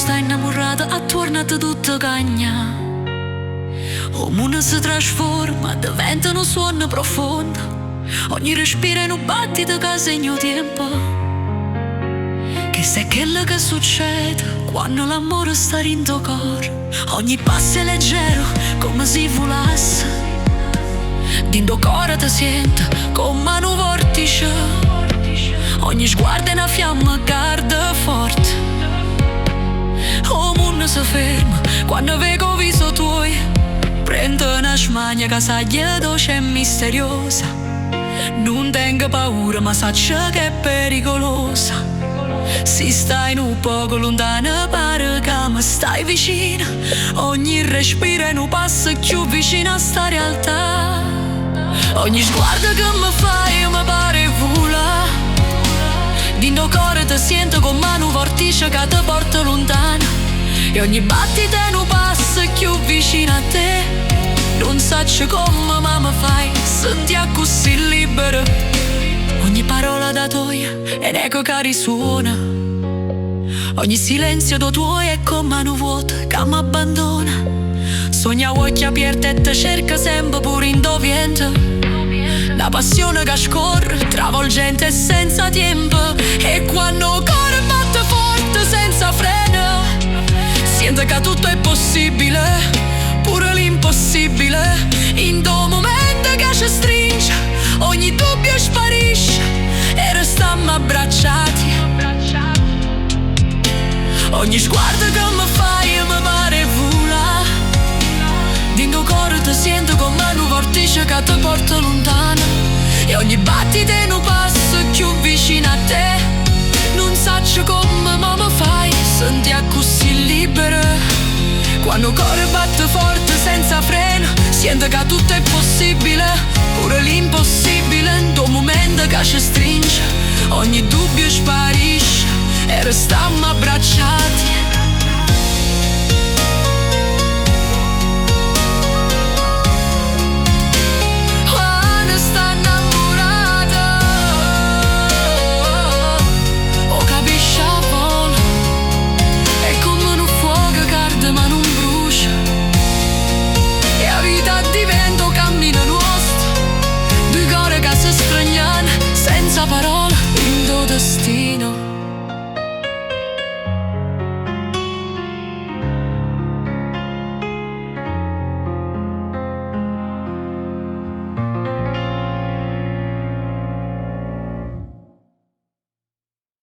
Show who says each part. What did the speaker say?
Speaker 1: sta innamorata attorno a te tutto cagna. O mondo si trasforma, diventa un suono profondo. Ogni respiro è un battito che segna il tempo. Che se è quello che succede quando l'amore sta in tuo cuore. Ogni passo è leggero come se volasse. Dentro cuore ti sente come un vortice. Ogni sguardo è una fiamma che arde forte. O mondo si ferma quando vedo il viso tuo. Prendo una smania che sa dolce e misteriosa. Non tengo paura ma saccio che è pericolosa. Se stai un poco lontana pare che mi stai vicino. Ogni respiro è un passo più vicino a sta realtà. Ogni sguardo che mi fai mi pare vola. Dentro cuore ti sento come un vortice che ti porta lontano. E ogni battito è un passo più vicino a te. Non saccio come ma mi fai sentire così libero. Ogni parola da toia è un eco che risuona. Ogni silenzio da tuo è come un vuoto che mi abbandona. Sogna a occhi aperti e ti cerca sempre pure in dovente. La passione che scorre, travolgente e senza tempo. E quando il cuore batte forte senza freno, sento che tutto è possibile, pure l'impossibile. In quel momento che ci stringe, ogni dubbio sparisce e restiamo abbracciati. Ogni sguardo che mi fai mi pare vola. Dentro cuore ti sento come un vortice che ti porta lontano. E ogni battito è un passo più vicino a te. Non saccio come ma mi fai sentire così libera. Quando il cuore batte forte senza freno, sento che tutto è possibile, pure l'impossibile. In quel momento che ci stringe, ogni dubbio sparisce e restiamo abbracciati.